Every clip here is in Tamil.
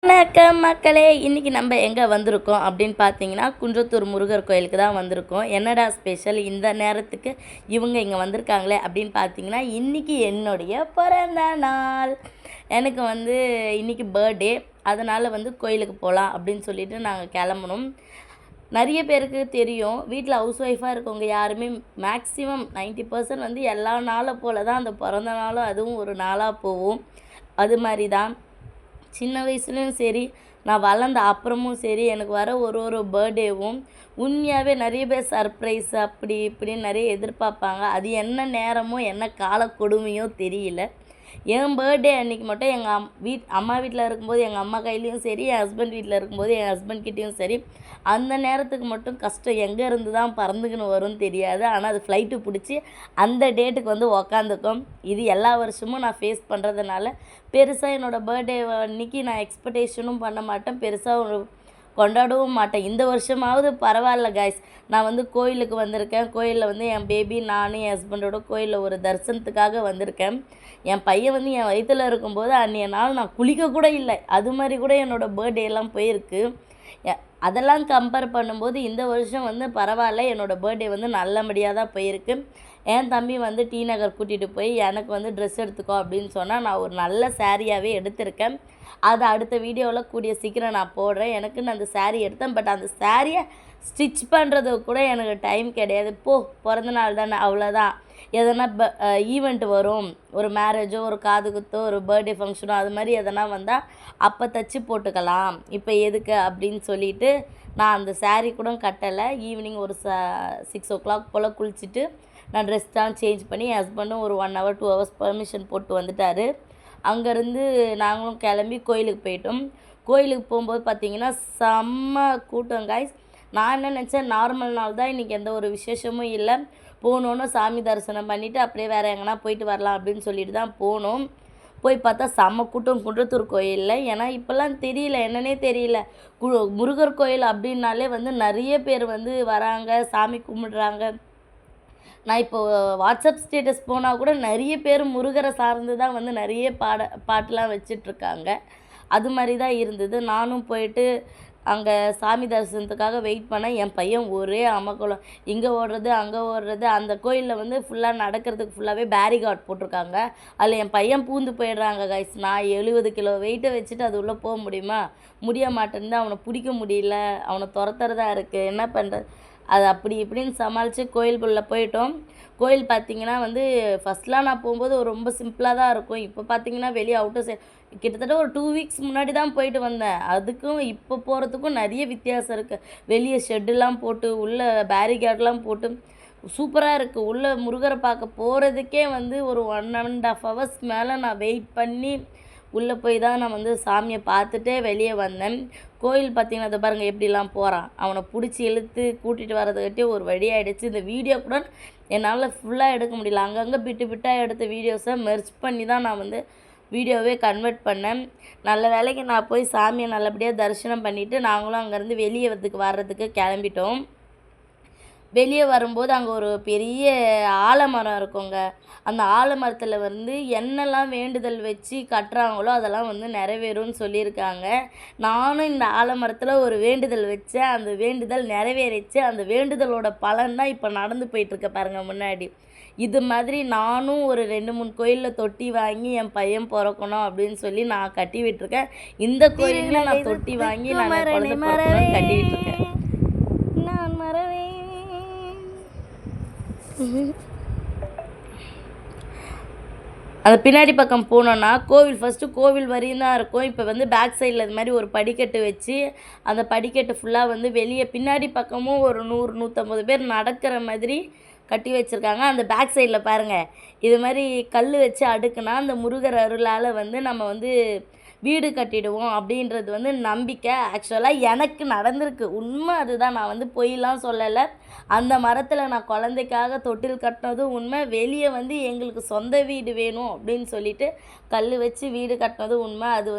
வணக்கம் மக்களே, இன்றைக்கி நம்ம எங்கே வந்திருக்கோம் அப்படின்னு பார்த்தீங்கன்னா, குன்றத்தூர் முருகர் கோயிலுக்கு தான் வந்திருக்கோம். என்னடா ஸ்பெஷல் இந்த நேரத்துக்கு இவங்க இங்கே வந்திருக்காங்களே அப்படின்னு பார்த்தீங்கன்னா, இன்றைக்கி என்னுடைய பிறந்த நாள். எனக்கு இன்றைக்கி பர்த்டே. அதனால் கோயிலுக்கு போகலாம் அப்படின்னு சொல்லிட்டு நாங்கள் கிளம்பணும். நிறைய பேருக்கு தெரியும், வீட்டில் ஹவுஸ் ஒய்ஃபாக இருக்கவங்க யாருமே மேக்ஸிமம் 90% எல்லா நாளை போல் தான் அந்த பிறந்த நாளும் அதுவும் ஒரு நாளாக போகும். அது மாதிரி தான் சின்ன வயசுலேயும் சரி, நான் வளர்ந்த அப்புறமும் சரி, எனக்கு வர ஒரு ஒரு பர்த்டேவும் உண்மையாகவே நிறைய பேர் சர்ப்ரைஸ் அப்படி இப்படின்னு நிறைய எதிர்பார்ப்பாங்க. அது என்ன நேரமோ என்ன கால கொடுமையோ தெரியல. என் பர்த்டே அன்றைக்கி மட்டும் எங்கள் அம்மா வீட்டில் இருக்கும்போது எங்கள் அம்மா கையிலையும் சரி, என் ஹஸ்பண்ட் வீட்டில் இருக்கும்போது என் ஹஸ்பண்ட்கிட்டேயும் சரி, அந்த நேரத்துக்கு மட்டும் கஷ்டம் எங்கே இருந்து தான் பறந்துக்கின்னு வரும்னு தெரியாது. ஆனால் அது ஃப்ளைட்டு பிடிச்சி அந்த டேட்டுக்கு உக்காந்துக்கும். இது எல்லா வருஷமும் நான் ஃபேஸ் பண்ணுறதுனால பெருசாக என்னோடய பர்த்டே அன்றைக்கி நான் எக்ஸ்பெக்டேஷனும் பண்ண மாட்டேன், பெருசாக கொண்டாடவும் மாட்டேன். இந்த வருஷமாவது பரவாயில்ல காய்ஸ், நான் கோயிலுக்கு வந்திருக்கேன். கோயிலில் என் பேபி, நான், என் ஹஸ்பண்டோட கோயிலில் ஒரு தரிசனத்துக்காக வந்திருக்கேன். என் பையன் என் வயிற்றில் இருக்கும்போது அன்றைய நாள் நான் குளிக்க கூட இல்லை. அது மாதிரி கூட என்னோடய பர்த்டேலாம் போயிருக்கு. அதெல்லாம் கம்பேர் பண்ணும்போது இந்த வருஷம் பரவாயில்ல, என்னோடய பர்த்டே நல்லபடியாக தான் போயிருக்கு. என் தம்பி டி நகர் கூட்டிகிட்டு போய் எனக்கு ட்ரெஸ் எடுத்துக்கோ அப்படின்னு சொன்னால் நான் ஒரு நல்ல சாரியாகவே எடுத்திருக்கேன். அதை அடுத்த வீடியோவில் கூடிய சீக்கிரம் நான் போடுறேன். எனக்குன்னு அந்த சாரீ எடுத்தேன். பட் அந்த சாரியை ஸ்டிச் பண்ணுறது கூட எனக்கு டைம் கிடையாது. பிறந்த நாள் தானே, அவ்வளோதான். எதனா ஈவெண்ட் வரும், ஒரு மேரேஜோ, ஒரு காது குத்தோ, ஒரு பர்த்டே ஃபங்க்ஷனோ, அது மாதிரி எதனா வந்தால் அப்போ தைச்சி போட்டுக்கலாம், இப்போ எதுக்கு அப்படின்னு சொல்லிவிட்டு நான் அந்த சாரீ கூட கட்டலை. ஈவினிங் ஒரு 6 o'clock போல் குளிச்சுட்டு நான் ட்ரெஸ்லாம் சேஞ்ச் பண்ணி என் ஹஸ்பண்டும் ஒரு 1 hour 2 hours பர்மிஷன் போட்டு வந்துட்டார். அங்கேருந்து நாங்களும் கிளம்பி கோயிலுக்கு போயிட்டோம். கோயிலுக்கு போகும்போது பார்த்திங்கன்னா செம்ம கூட்டம் காய்ஸ். நான் என்ன நினச்சேன், நார்மல் நாள் தான், இன்றைக்கி எந்த ஒரு விசேஷமும் இல்லை, போகணுன்னு சாமி தரிசனம் பண்ணிவிட்டு அப்படியே வேறு எங்கன்னா போயிட்டு வரலாம் அப்படின்னு சொல்லிட்டு தான் போனோம். போய் பார்த்தா செம்ம கூட்டம் குன்றத்தூர் கோயிலில். ஏன்னா இப்போல்லாம் தெரியல, என்னன்னே தெரியல, முருகர் கோயில் அப்படின்னாலே நிறைய பேர் வராங்க, சாமி கும்பிடுறாங்க. நான் இப்போது வாட்ஸ்அப் ஸ்டேட்டஸ் போனால் கூட நிறைய பேர் முருகரை சார்ந்து தான் நிறைய பாட்டெலாம் வச்சிட்ருக்காங்க. அது மாதிரி தான் இருந்தது. நானும் போயிட்டு அங்கே சாமி தரிசனத்துக்காக வெயிட் பண்ணேன். என் பையன் ஒரே அமக்கலம், இங்கே ஓடுறது அங்கே ஓடுறது. அந்த கோயிலில் ஃபுல்லாக நடக்கிறதுக்கு ஃபுல்லாகவே பேரிகார்ட் போட்டிருக்காங்க. அதில் என் பையன் பூந்து போயிடுறாங்க கைஸ். நான் 70 கிலோ வெயிட்டை வச்சுட்டு அது உள்ளே போக முடியுமா? முடிய மாட்டேன்னு, அவனை பிடிக்க முடியல, அவனை துரத்துறதா இருக்குது, என்ன பண்ணுறது? அது அப்படி இப்படின்னு சமாளித்து கோயிலுக்குள்ளே போயிட்டோம். கோயில் பார்த்திங்கன்னா ஃபஸ்ட்லாம் நான் போகும்போது ரொம்ப சிம்பிளாக தான் இருக்கும். இப்போ பார்த்திங்கன்னா வெளியே அவுட்டர் சைட் கிட்டத்தட்ட ஒரு 2 weeks முன்னாடி தான் போயிட்டு வந்தேன். அதுக்கும் இப்போ போகிறதுக்கும் நிறைய வித்தியாசம் இருக்குது. வெளியே ஷெட்டுலாம் போட்டு, உள்ளே பேரிகேட்லாம் போட்டு சூப்பராக இருக்குது. உள்ளே முருகரை பார்க்க போகிறதுக்கே ஒரு 1.5 hours மேலே நான் வெயிட் பண்ணி உள்ளே போய் தான் நான் சாமியை பார்த்துட்டே வெளியே வந்தேன். கோயில் பார்த்திங்கன்னா அதை பாருங்கள் எப்படிலாம் போகிறான். அவனை பிடிச்சி இழுத்து கூட்டிகிட்டு வரதுக்கிட்டே ஒரு வழி ஆகிடுச்சு. இந்த வீடியோ கூட என்னால் ஃபுல்லாக எடுக்க முடியல. அங்கங்கே பிட்டாக எடுத்த வீடியோஸை மெர்ஜ் பண்ணி தான் நான் வீடியோவே கன்வெர்ட் பண்ணேன். நல்ல வேலைக்கு நான் போய் சாமியை நல்லபடியாக தரிசனம் பண்ணிவிட்டு நாங்களும் அங்கேருந்து வெளியே வர்றதுக்கு கிளம்பிட்டோம். வெளியே வரும்போது அங்கே ஒரு பெரிய ஆலமரம் இருக்குங்க. அந்த ஆலமரத்தில் என்னெல்லாம் வேண்டுதல் வச்சு கட்டுறாங்களோ அதெல்லாம் நிறைவேறும்னு சொல்லியிருக்காங்க. நானும் இந்த ஆலமரத்தில் ஒரு வேண்டுதல் வச்சேன். அந்த வேண்டுதல் நிறைவேறிச்சு. அந்த வேண்டுதலோட பலன் தான் இப்போ நடந்து போயிட்டுருக்க பாருங்கள் முன்னாடி. இது மாதிரி நானும் ஒரு 2-3 கோயிலில் தொட்டி வாங்கி என் பையன் பிறக்கணும் அப்படின்னு சொல்லி நான் கட்டி விட்டுருக்கேன். இந்த கோயிலில் நான் தொட்டி வாங்கி நான் குழந்தை பிறக்கணும்னு கட்டி விட்டுருக்கேன். நான் மறவே அந்த பின்னாடி பக்கம் போனோன்னா ஃபஸ்ட்டு கோவில் வரையும் தான் இருக்கும். இப்போ பேக் சைடில் இது மாதிரி ஒரு படிக்கட்டு வச்சு அந்த படிக்கட்டு ஃபுல்லாக வெளியே பின்னாடி பக்கமும் ஒரு 100-150 பேர் நடக்கிற மாதிரி கட்டி வச்சுருக்காங்க. அந்த பேக் சைடில் பாருங்கள், இது மாதிரி கல் வச்சு அடுக்குனா அந்த முருகர் அருளால் நம்ம வீடு கட்டிடுவோம் அப்படின்றது நம்பிக்கை. ஆக்சுவலாக எனக்கு நடந்திருக்கு, உண்மை அதுதான். நான் பொய்லாம் சொல்லலை. அந்த மரத்தில் நான் குழந்தைக்காக தொட்டில் கட்டினதும் உண்மை. வெளியே எங்களுக்கு சொந்த வீடு வேணும் அப்படின்னு சொல்லிட்டு கல் வச்சு வீடு கட்டினதும் உண்மை. அது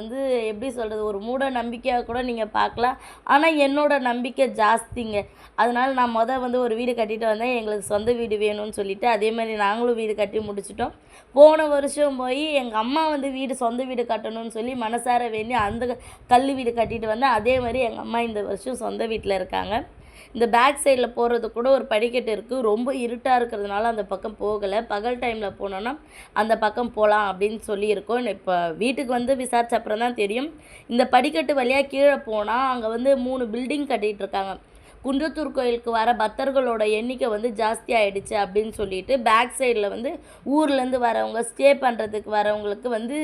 எப்படி சொல்கிறது, ஒரு மூட நம்பிக்கையாக கூட நீங்கள் பார்க்கலாம். ஆனால் என்னோடய நம்பிக்கை ஜாஸ்திங்க. அதனால் நான் ஒரு வீடு கட்டிட்டு வந்தேன், எங்களுக்கு சொந்த வீடு வேணும்னு சொல்லிட்டு. அதே மாதிரி நாங்களும் வீடு கட்டி முடிச்சிட்டோம். போன வருஷம் போய் எங்கள் அம்மா சொந்த வீடு கட்டணும்னு சொல்லி மனசார வேண்டி அந்த கல் வீடு கட்டிட்டு வந்தேன். அதே மாதிரி எங்கள் அம்மா இந்த வருஷம் சொந்த வீட்டில் இருக்காங்க. இந்த பேக் சைடில் போகிறது கூட ஒரு படிக்கட்டு இருக்குது. ரொம்ப இருட்டாக இருக்கிறதுனால அந்த பக்கம் போகலை. பகல் டைமில் போனோன்னா அந்த பக்கம் போகலாம் அப்படின்னு சொல்லியிருக்கோம். இப்போ வீட்டுக்கு வந்து விசாரிச்ச அப்புறம் தான் தெரியும். இந்த படிக்கட்டு வழியாக கீழே போனால் அங்கே வந்து 3 பில்டிங் கட்டிகிட்டு இருக்காங்க. குன்றத்தூர் கோயிலுக்கு வர பக்தர்களோட எண்ணிக்கை வந்து ஜாஸ்தி ஆகிடுச்சு அப்படின்னு சொல்லிட்டு பேக் சைடில் வந்து ஊர்லேருந்து வரவங்க ஸ்டே பண்ணுறதுக்கு வரவங்களுக்கு வந்து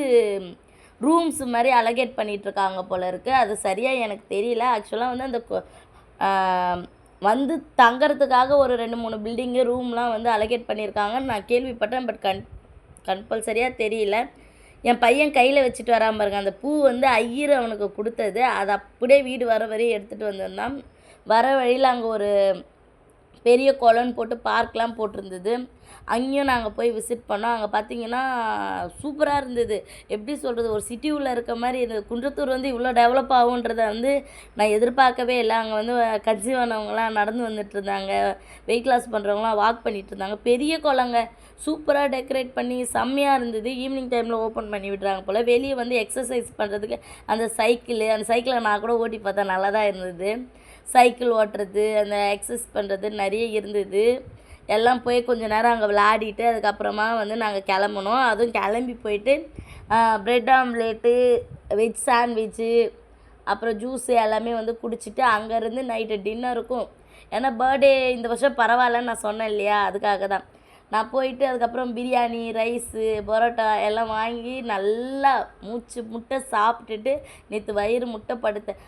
ரூம்ஸ் மாதிரி அலகேட் பண்ணிகிட்ருக்காங்க போல இருக்குது. அது சரியாக எனக்கு தெரியல. ஆக்சுவலாக வந்து அந்த வந்து தங்கறதுக்காக ஒரு 2-3 பில்டிங்கு ரூம்லாம் வந்து அலகேட் பண்ணியிருக்காங்கன்னு நான் கேள்விப்பட்டேன். பட் கம்பல்சரியாக தெரியல. என் பையன் கையில் வச்சுட்டு வராமல் பாருங்க, அந்த பூ வந்து ஐயர் அவனுக்கு கொடுத்தது. அதை அப்படியே வீடு வர வரையும் எடுத்துகிட்டு வந்திருந்தான். வர வழியில் அங்கே ஒரு பெரிய குளம்னு போட்டு பார்க்லாம் போட்டிருந்தது. அங்கேயும் நாங்கள் போய் விசிட் பண்ணோம். அங்கே பார்த்திங்கன்னா சூப்பராக இருந்தது. எப்படி சொல்கிறது, ஒரு சிட்டி உள்ளே இருக்க மாதிரி இருந்தது. குன்றத்தூர் வந்து இவ்வளோ டெவலப் ஆகுன்றத வந்து நான் எதிர்பார்க்கவே இல்லை. அங்கே வந்து கன்சீவ் ஆனவங்களாம் நடந்து வந்துட்டு இருந்தாங்க, வெயிட் லாஸ் பண்ணுறவங்களாம் வாக் பண்ணிகிட்டு இருந்தாங்க. பெரிய குளங்க, சூப்பராக டெக்கரேட் பண்ணி செம்மையாக இருந்தது. ஈவினிங் டைமில் ஓப்பன் பண்ணி விடுறாங்க போல். வெளியே வந்து எக்ஸசைஸ் பண்ணுறதுக்கு அந்த சைக்கிளை நான் கூட ஓட்டி பார்த்தேன், நல்லா தான் இருந்தது. சைக்கிள் ஓட்டுறது, அந்த எக்ஸசைஸ் பண்ணுறது நிறைய இருந்தது. எல்லாம் போய் கொஞ்சம் நேரம் அங்கே விளையாடிட்டு அதுக்கப்புறமா வந்து நாங்கள் கிளம்புனோம். அதுவும் கிளம்பி போயிட்டு ப்ரெட் ஆம்லேட்டு, வெஜ் சாண்ட்விட்சு, அப்புறம் ஜூஸு எல்லாமே வந்து குடிச்சிட்டு அங்கேருந்து நைட்டு டின்னருக்கும், ஏன்னா பர்த்டே இந்த வருஷம் பரவாயில்லன்னு நான் சொன்னேன் இல்லையா, அதுக்காக தான் நான் போயிட்டு அதுக்கப்புறம் பிரியாணி, ரைஸு, பரோட்டா எல்லாம் வாங்கி நல்லா மூச்சு முட்டை சாப்பிட்டுட்டு நேற்று வயிறு முட்டை படுத்தேன்.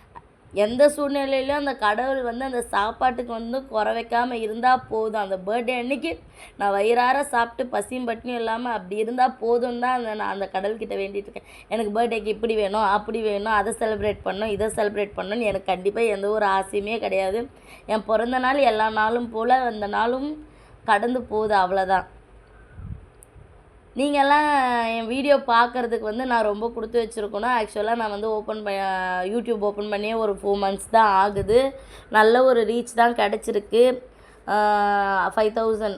எந்த சூழ்நிலையிலும் அந்த கடவுள் வந்து அந்த சாப்பாட்டுக்கு வந்து குறை வைக்காமல் இருந்தால் போதும். அந்த பர்த்டே அன்னைக்கு நான் வயிறார சாப்பிட்டு பசியும் பட்டினியும் இல்லாமல் அப்படி இருந்தால் போதும் தான் நான் அந்த கடவுள்கிட்ட வேண்டிகிட்டு இருக்கேன். எனக்கு பர்த்டேக்கு இப்படி வேணும், அப்படி வேணும், அதை செலிப்ரேட் பண்ணணும், இதை செலிப்ரேட் பண்ணணும்னு எனக்கு கண்டிப்பாக எந்த ஒரு ஆசையுமே கிடையாது. என் பிறந்த நாள் எல்லா நாளும் போல் அந்த நாளும் கடந்து போகுது, அவ்வளோதான். நீங்கள்லாம் என் வீடியோ பார்க்குறதுக்கு வந்து நான் ரொம்ப கொடுத்து வச்சுருக்கணும். ஆக்சுவலாக நான் வந்து யூடியூப் ஓப்பன் பண்ணியே ஒரு 4 months தான் ஆகுது. நல்ல ஒரு ரீச் தான் கிடச்சிருக்கு. 5000